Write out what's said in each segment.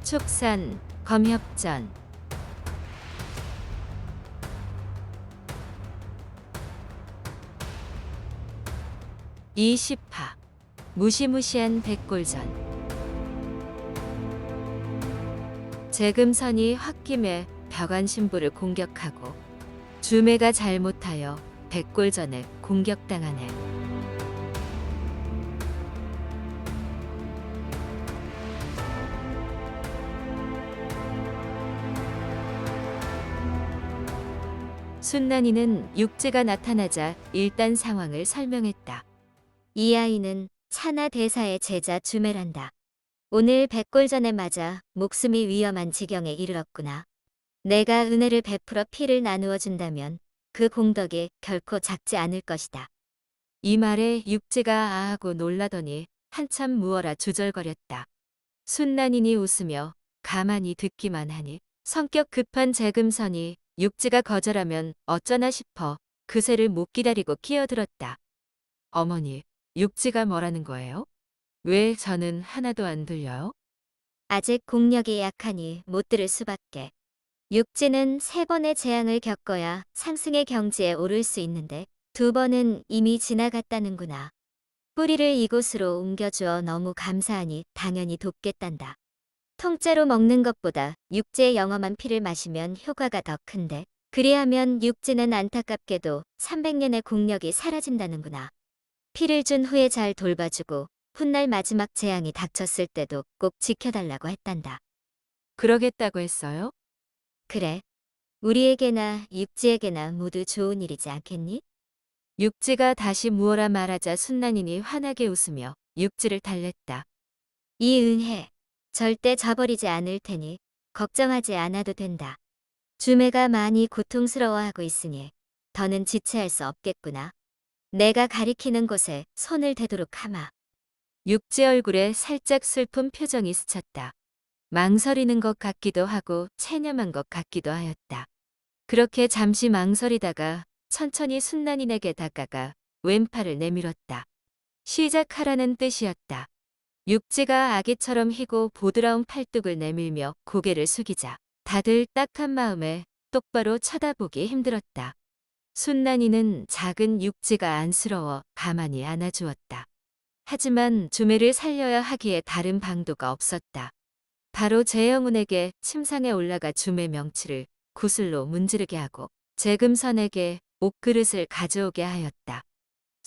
축산, 검협전. 20화 무시무시한 백골전. 재금선이 홧김에 벽안 신부를 공격하고 주매가 잘못하여 백골전에 공격당하네. 순난이는 육지가 나타나자 일단 상황을 설명했다. 이 아이는 차나 대사의 제자 주매란다. 오늘 백골전에 맞아 목숨이 위험한 지경에 이르렀구나. 내가 은혜를 베풀어 피를 나누어 준다면 그 공덕이 결코 작지 않을 것이다. 이 말에 육지가 아하고 놀라더니 한참 무어라 주절거렸다. 순난이니 웃으며 가만히 듣기만 하니 성격 급한 재금선이 육지가 거절하면 어쩌나 싶어 그새를 못 기다리고 끼어들었다. 어머니, 육지가 뭐라는 거예요? 왜 저는 하나도 안 들려요? 아직 공력이 약하니 못 들을 수밖에. 육지는 3번의 재앙을 겪어야 상승의 경지에 오를 수 있는데 2번은 이미 지나갔다는구나. 뿌리를 이곳으로 옮겨주어 너무 감사하니 당연히 돕겠단다. 통째로 먹는 것보다 육지의 영험한 피를 마시면 효과가 더 큰데 그리하면 육지는 안타깝게도 300년의 공력이 사라진다는구나. 피를 준 후에 잘 돌봐주고 훗날 마지막 재앙이 닥쳤을 때도 꼭 지켜달라고 했단다. 그러겠다고 했어요? 그래. 우리에게나 육지에게나 모두 좋은 일이지 않겠니? 육지가 다시 무어라 말하자 순난이니 환하게 웃으며 육지를 달랬다. 이 은혜 절대 저버리지 않을 테니 걱정하지 않아도 된다. 주매가 많이 고통스러워하고 있으니 더는 지체할 수 없겠구나. 내가 가리키는 곳에 손을 대도록 하마. 육지 얼굴에 살짝 슬픈 표정이 스쳤다. 망설이는 것 같기도 하고 체념한 것 같기도 하였다. 그렇게 잠시 망설이다가 천천히 순난이에게 다가가 왼팔을 내밀었다. 시작하라는 뜻이었다. 육지가 아기처럼 희고 보드라운 팔뚝을 내밀며 고개를 숙이자 다들 딱한 마음에 똑바로 쳐다보기 힘들었다. 순난이는 작은 육지가 안쓰러워 가만히 안아주었다. 하지만 주매를 살려야 하기에 다른 방도가 없었다. 바로 재영운에게 침상에 올라가 주매 명치를 구슬로 문지르게 하고 재금선에게 옷그릇을 가져오게 하였다.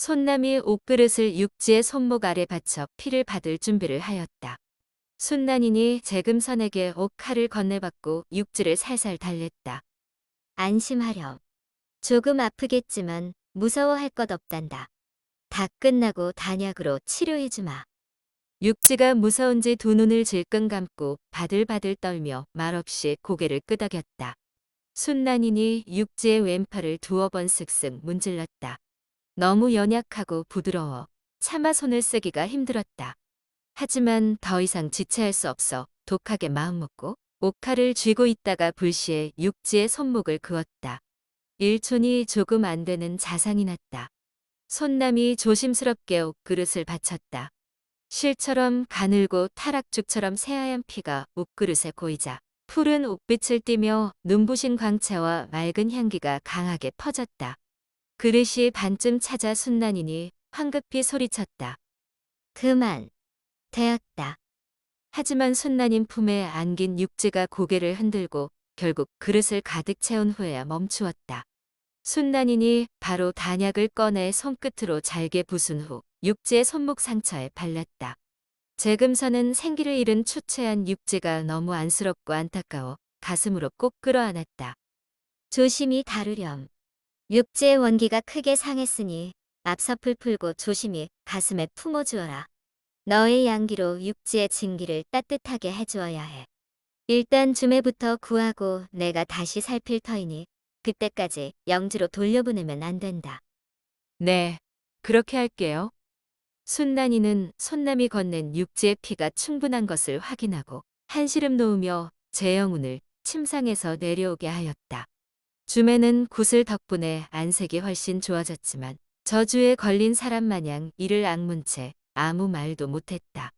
손남이 옷그릇을 육지의 손목 아래 받쳐 피를 받을 준비를 하였다. 순난이니 재금선에게 옷칼을 건네받고 육지를 살살 달랬다. 안심하렴. 조금 아프겠지만 무서워할 것 없단다. 다 끝나고 단약으로 치료해주마. 육지가 무서운지 두 눈을 질끈 감고 바들바들 떨며 말없이 고개를 끄덕였다. 순난이니 육지의 왼팔을 두어 번 쓱쓱 문질렀다. 너무 연약하고 부드러워 차마 손을 쓰기가 힘들었다. 하지만 더 이상 지체할 수 없어 독하게 마음먹고 옷칼을 쥐고 있다가 불시에 육지의 손목을 그었다. 1촌이 조금 안 되는 자상이 났다. 손남이 조심스럽게 옷그릇을 받쳤다. 실처럼 가늘고 타락죽처럼 새하얀 피가 옷그릇에 고이자 푸른 옷빛을 띠며 눈부신 광채와 맑은 향기가 강하게 퍼졌다. 그릇이 반쯤 찾아 순난이니 황급히 소리쳤다. 그만. 되었다. 하지만 순난인 품에 안긴 육지가 고개를 흔들고 결국 그릇을 가득 채운 후에야 멈추었다. 순난이니 바로 단약을 꺼내 손끝으로 잘게 부순 후 육지의 손목 상처에 발랐다. 재금선은 생기를 잃은 추체한 육지가 너무 안쓰럽고 안타까워 가슴으로 꼭 끌어안았다. 조심히 다루렴. 육지의 원기가 크게 상했으니 앞서풀 풀고 조심히 가슴에 품어주어라. 너의 양기로 육지의 진기를 따뜻하게 해주어야 해. 일단 주매부터 구하고 내가 다시 살필 터이니 그때까지 영지로 돌려보내면 안 된다. 네, 그렇게 할게요. 순난이는 손남이 건넨 육지의 피가 충분한 것을 확인하고 한시름 놓으며 재영운을 침상에서 내려오게 하였다. 주매는 구슬 덕분에 안색이 훨씬 좋아졌지만 저주에 걸린 사람 마냥 이를 악문 채 아무 말도 못했다.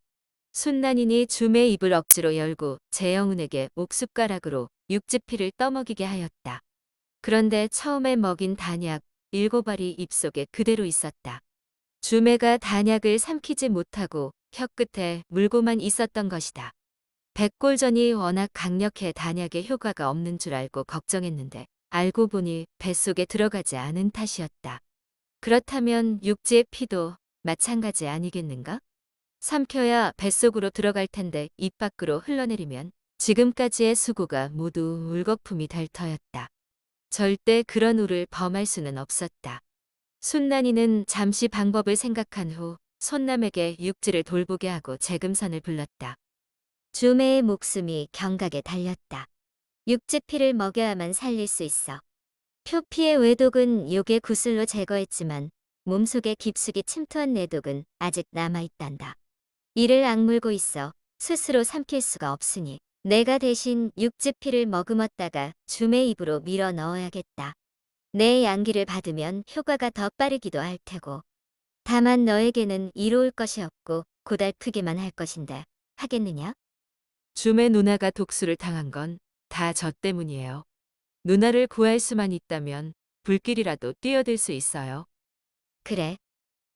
순난인이 줌의 입을 억지로 열고 재영운에게 옥숟가락으로 육지피를 떠먹이게 하였다. 그런데 처음에 먹인 단약 7알이 입속에 그대로 있었다. 줌애가 단약을 삼키지 못하고 혀끝에 물고만 있었던 것이다. 백골전이 워낙 강력해 단약에 효과가 없는 줄 알고 걱정했는데 알고 보니 뱃속에 들어가지 않은 탓이었다. 그렇다면 육지의 피도 마찬가지 아니겠는가? 삼켜야 뱃속으로 들어갈 텐데 입 밖으로 흘러내리면 지금까지의 수고가 모두 울거품이 될 터였다. 절대 그런 우를 범할 수는 없었다. 순난이는 잠시 방법을 생각한 후 손남에게 육지를 돌보게 하고 재금선을 불렀다. 주매의 목숨이 경각에 달렸다. 육지피를 먹여야만 살릴 수 있어. 표피의 외독은 요괴 구슬로 제거했지만 몸속에 깊숙이 침투한 내독은 아직 남아있단다. 이를 악물고 있어 스스로 삼킬 수가 없으니 내가 대신 육지피를 머금었다가 줌의 입으로 밀어 넣어야겠다. 내 양기를 받으면 효과가 더 빠르기도 할 테고. 다만 너에게는 이로울 것이 없고 고달프기만 할 것인데 하겠느냐? 줌의 누나가 독수를 당한 건 다 저 때문이에요. 누나를 구할 수만 있다면 불길이라도 뛰어들 수 있어요. 그래.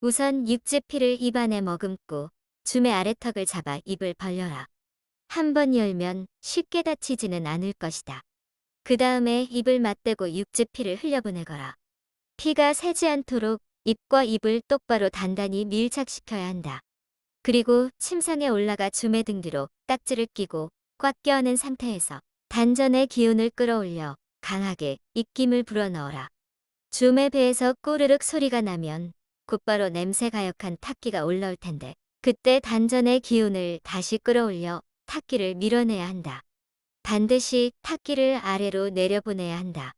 우선 육지피를 입안에 머금고 줌의 아래턱을 잡아 입을 벌려라. 한 번 열면 쉽게 다치지는 않을 것이다. 그 다음에 입을 맞대고 육지피를 흘려보내거라. 피가 새지 않도록 입과 입을 똑바로 단단히 밀착시켜야 한다. 그리고 침상에 올라가 줌의 등 뒤로 딱지를 끼고 꽉 껴안은 상태에서 단전의 기운을 끌어올려 강하게 입김을 불어넣어라. 줌의 배에서 꼬르륵 소리가 나면 곧바로 냄새 가역한 탁기가 올라올 텐데 그때 단전의 기운을 다시 끌어올려 탁기를 밀어내야 한다. 반드시 탁기를 아래로 내려보내야 한다.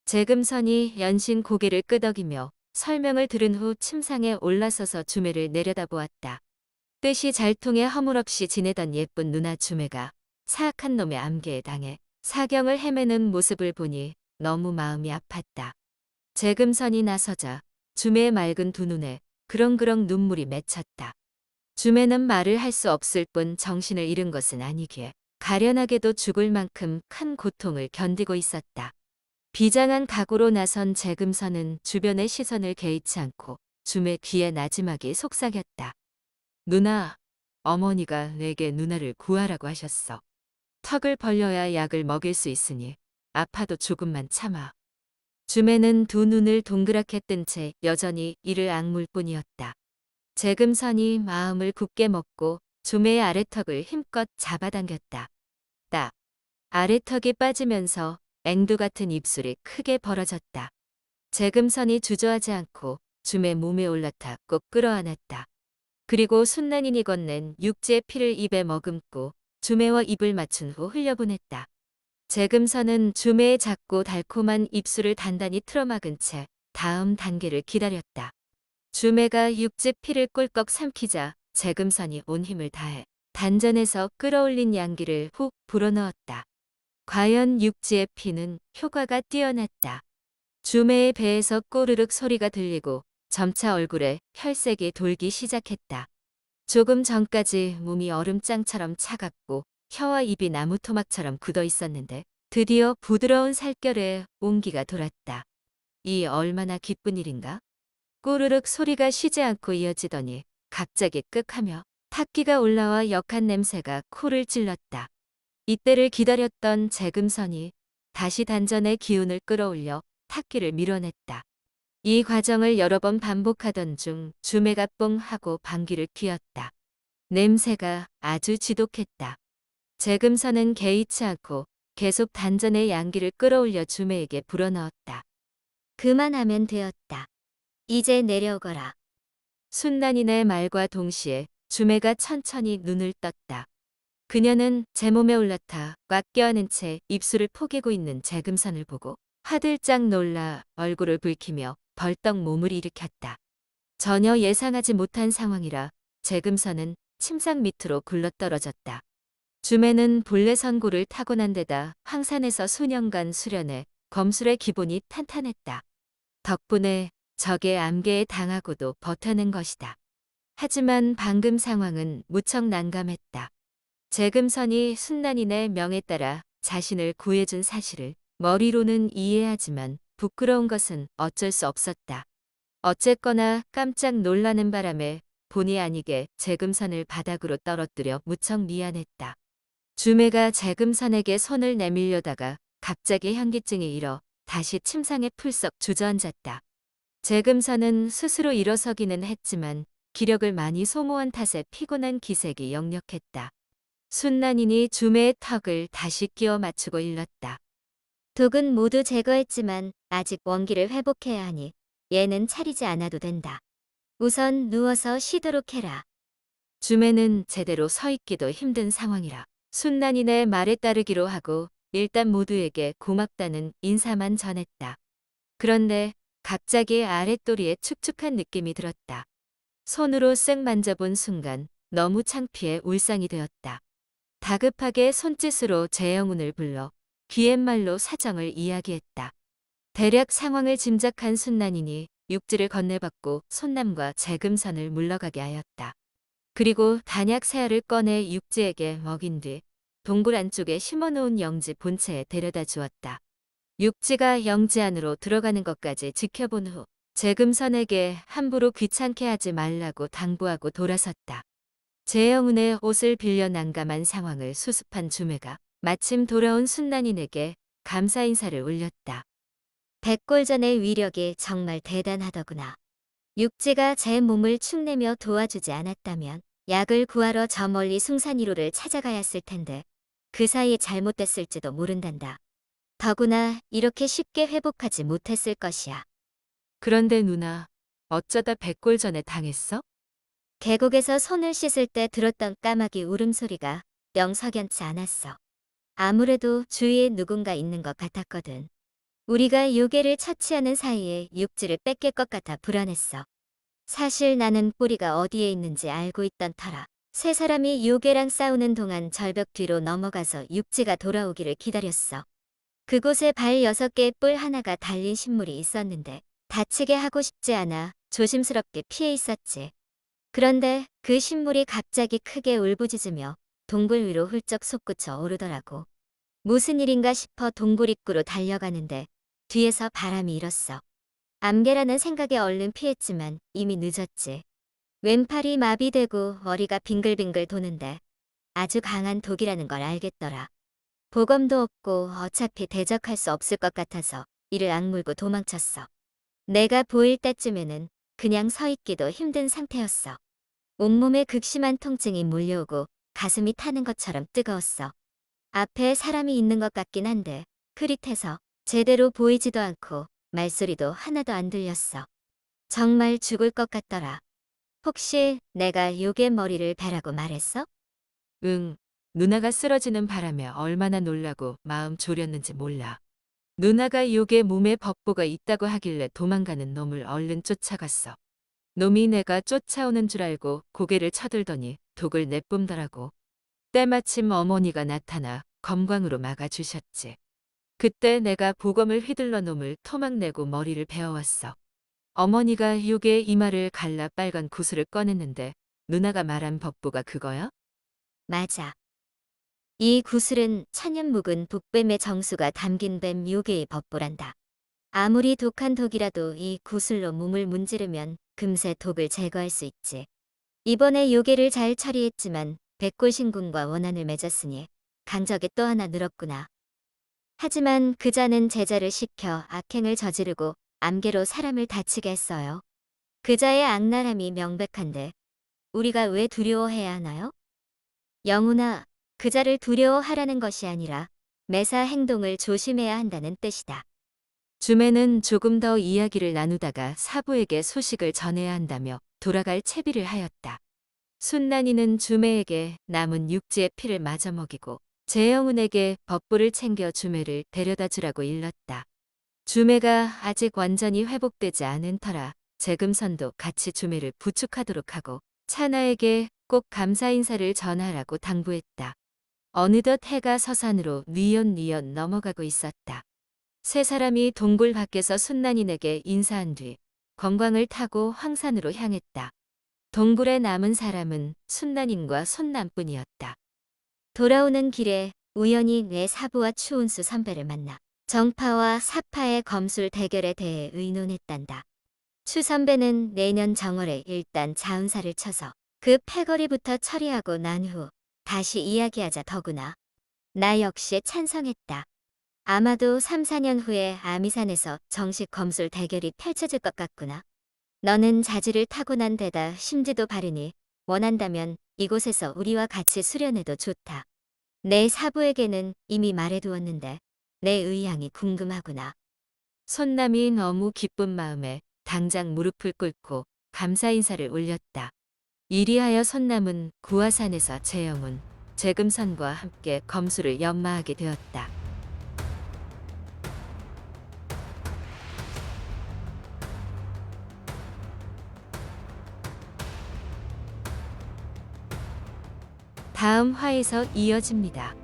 재금선이 연신 고개를 끄덕이며 설명을 들은 후 침상에 올라서서 주매를 내려다보았다. 뜻이 잘 통해 허물없이 지내던 예쁜 누나 주매가 사악한 놈의 암계에 당해 사경을 헤매는 모습을 보니 너무 마음이 아팠다. 재금선이 나서자 주매의 맑은 두 눈에 그렁그렁 눈물이 맺혔다. 주매는 말을 할 수 없을 뿐 정신을 잃은 것은 아니기에 가련하게도 죽을 만큼 큰 고통을 견디고 있었다. 비장한 각오로 나선 재금선은 주변의 시선을 개의치 않고 줌의 귀에 나지막이 속삭였다. 누나, 어머니가 내게 누나를 구하라고 하셨어. 턱을 벌려야 약을 먹일 수 있으니 아파도 조금만 참아. 줌에는 두 눈을 동그랗게 뜬 채 여전히 이를 악물 뿐이었다. 재금선이 마음을 굳게 먹고 줌의 아래턱을 힘껏 잡아당겼다. 딱! 아래턱이 빠지면서 앵두 같은 입술이 크게 벌어졌다. 재금선이 주저하지 않고 줌의 몸에 올라타 꼭 끌어안았다. 그리고 순난인이 건넨 육지의 피를 입에 머금고 줌의와 입을 맞춘 후 흘려보냈다. 재금선은 줌의의 작고 달콤한 입술을 단단히 틀어막은 채 다음 단계를 기다렸다. 줌의가 육지 피를 꿀꺽 삼키자 재금선이 온 힘을 다해 단전에서 끌어올린 양기를 훅 불어넣었다. 과연 육지의 피는 효과가 뛰어났다. 줌의의 배에서 꼬르륵 소리가 들리고 점차 얼굴에 혈색이 돌기 시작했다. 조금 전까지 몸이 얼음장처럼 차갑고 혀와 입이 나무 토막처럼 굳어 있었는데 드디어 부드러운 살결에 온기가 돌았다. 이 얼마나 기쁜 일인가? 꼬르륵 소리가 쉬지 않고 이어지더니 갑자기 끄하며 탁기가 올라와 역한 냄새가 코를 찔렀다. 이때를 기다렸던 재금선이 다시 단전의 기운을 끌어올려 탁기를 밀어냈다. 이 과정을 여러 번 반복하던 중 주매가 뽕 하고 방귀를 뀌었다. 냄새가 아주 지독했다. 재금선은 개의치 않고 계속 단전의 양기를 끌어올려 주매에게 불어넣었다. 그만하면 되었다. 이제 내려오거라. 순난인의 말과 동시에 주매가 천천히 눈을 떴다. 그녀는 제 몸에 올라타 꽉 껴안은 채 입술을 포개고 있는 재금선을 보고 화들짝 놀라 얼굴을 붉히며 벌떡 몸을 일으켰다. 전혀 예상하지 못한 상황이라 재금선은 침상 밑으로 굴러떨어졌다. 줌에는 본래 선고를 타고난 데다 황산에서 수년간 수련해 검술의 기본이 탄탄했다. 덕분에 적의 암계에 당하고도 버텨낸 것이다. 하지만 방금 상황은 무척 난감했다. 재금선이 순난이네 명에 따라 자신을 구해준 사실을 머리로는 이해하지만 부끄러운 것은 어쩔 수 없었다. 어쨌거나 깜짝 놀라는 바람에 본의 아니게 재금선을 바닥으로 떨어뜨려 무척 미안했다. 주매가 재금선에게 손을 내밀려다가 갑자기 현기증이 일어 다시 침상에 풀썩 주저앉았다. 재금선은 스스로 일어서기는 했지만 기력을 많이 소모한 탓에 피곤한 기색이 역력했다. 순난이니 주매의 턱을 다시 끼워 맞추고 일렀다. 독은 모두 제거했지만 아직 원기를 회복해야 하니 얘는 차리지 않아도 된다. 우선 누워서 쉬도록 해라. 주매는 제대로 서 있기도 힘든 상황이라 순난이네 말에 따르기로 하고 일단 모두에게 고맙다는 인사만 전했다. 그런데 갑자기 아랫도리에 축축한 느낌이 들었다. 손으로 쓱 만져본 순간 너무 창피해 울상이 되었다. 다급하게 손짓으로 재영운을 불러 귀옛말로 사정을 이야기했다. 대략 상황을 짐작한 순난이니 육지를 건네받고 손남과 재금선을 물러가게 하였다. 그리고 단약 새알을 꺼내 육지에게 먹인 뒤 동굴 안쪽에 심어놓은 영지 본체에 데려다 주었다. 육지가 영지 안으로 들어가는 것까지 지켜본 후 재금선에게 함부로 귀찮게 하지 말라고 당부하고 돌아섰다. 재영운의 옷을 빌려 난감한 상황을 수습한 주매가 마침 돌아온 순난인에게 감사 인사를 올렸다. 백골전의 위력이 정말 대단하더구나. 육지가 제 몸을 축내며 도와주지 않았다면 약을 구하러 저 멀리 숭산 1호를 찾아가야 했을 텐데 그 사이에 잘못됐을지도 모른단다. 더구나 이렇게 쉽게 회복하지 못했을 것이야. 그런데 누나, 어쩌다 백골전에 당했어? 계곡에서 손을 씻을 때 들었던 까마귀 울음소리가 영 석연치 않았어. 아무래도 주위에 누군가 있는 것 같았거든. 우리가 요괴를 처치하는 사이에 육지를 뺏길 것 같아 불안했어. 사실 나는 뿌리가 어디에 있는지 알고 있던 터라. 세 사람이 요괴랑 싸우는 동안 절벽 뒤로 넘어가서 육지가 돌아오기를 기다렸어. 그곳에 발 6개의 뿔 하나가 달린 식물이 있었는데 다치게 하고 싶지 않아 조심스럽게 피해 있었지. 그런데 그 식물이 갑자기 크게 울부짖으며 동굴 위로 훌쩍 솟구쳐 오르더라고. 무슨 일인가 싶어 동굴 입구로 달려가는데 뒤에서 바람이 일었어. 암개라는 생각에 얼른 피했지만 이미 늦었지. 왼팔이 마비되고 머리가 빙글빙글 도는데 아주 강한 독이라는 걸 알겠더라. 보검도 없고 어차피 대적할 수 없을 것 같아서 이를 악물고 도망쳤어. 내가 보일 때쯤에는 그냥 서 있기도 힘든 상태였어. 온몸에 극심한 통증이 몰려오고 가슴이 타는 것처럼 뜨거웠어. 앞에 사람이 있는 것 같긴 한데 흐릿해서 제대로 보이지도 않고 말소리도 하나도 안 들렸어. 정말 죽을 것 같더라. 혹시 내가 요괴 머리를 베라고 말했어? 응, 누나가 쓰러지는 바람에 얼마나 놀라고 마음 졸였는지 몰라. 누나가 요괴 몸에 법보가 있다고 하길래 도망가는 놈을 얼른 쫓아갔어. 놈이 내가 쫓아오는 줄 알고 고개를 쳐들더니 독을 내뿜더라고. 때마침 어머니가 나타나 검광으로 막아주셨지. 그때 내가 보검을 휘둘러 놈을 토막내고 머리를 베어왔어. 어머니가 요괴의 이마를 갈라 빨간 구슬을 꺼냈는데 누나가 말한 법보가 그거야? 맞아. 이 구슬은 천연 묵은 북뱀의 정수가 담긴 뱀 요괴의 법보란다. 아무리 독한 독이라도 이 구슬로 몸을 문지르면 금세 독을 제거할 수 있지. 이번에 요괴를 잘 처리했지만 백골신군과 원한을 맺었으니 강적이 또 하나 늘었구나. 하지만 그자는 제자를 시켜 악행을 저지르고 암계로 사람을 다치게 했어요. 그자의 악랄함이 명백한데 우리가 왜 두려워해야 하나요? 영훈아, 그자를 두려워하라는 것이 아니라 매사 행동을 조심해야 한다는 뜻이다. 주매는 조금 더 이야기를 나누다가 사부에게 소식을 전해야 한다며 돌아갈 채비를 하였다. 순난이는 주매에게 남은 육지의 피를 마저 먹이고 재영운에게 법부를 챙겨 주매를 데려다 주라고 일렀다. 주매가 아직 완전히 회복되지 않은 터라 재금선도 같이 주매를 부축하도록 하고 차나에게 꼭 감사 인사를 전하라고 당부했다. 어느덧 해가 서산으로 뉘엿뉘엿 넘어가고 있었다. 세 사람이 동굴 밖에서 순난인에게 인사한 뒤 건광을 타고 황산으로 향했다. 동굴에 남은 사람은 순난인과 손남뿐이었다. 돌아오는 길에 우연히 내 사부와 추운수 선배를 만나 정파와 사파의 검술 대결에 대해 의논했단다. 추 선배는 내년 정월에 일단 자운사를 쳐서 그 패거리부터 처리하고 난 후 다시 이야기하자 더구나. 나 역시 찬성했다. 아마도 3, 4년 후에 아미산에서 정식 검술 대결이 펼쳐질 것 같구나. 너는 자질을 타고난 데다 심지도 바르니 원한다면 이곳에서 우리와 같이 수련해도 좋다. 내 사부에게는 이미 말해두었는데 내 의향이 궁금하구나. 손남이 너무 기쁜 마음에 당장 무릎을 꿇고 감사 인사를 올렸다. 이리하여 손남은 구화산에서 재영운, 재금선과 함께 검술을 연마하게 되었다. 다음 화에서 이어집니다.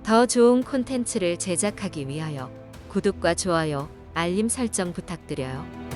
더 좋은 콘텐츠를 제작하기 위하여 구독과 좋아요, 알림 설정 부탁드려요.